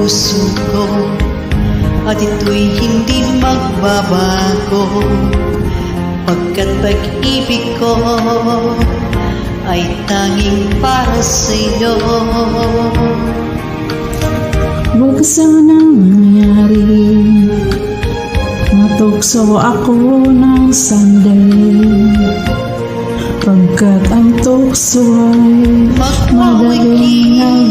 puso ko, at ito'y hindi magbabago, pagkat pag-ibig ko ay tanging para sa'yo. Huwag sanang mangyari, matukso ako ng sandali, pagkat ang tukso ay madaling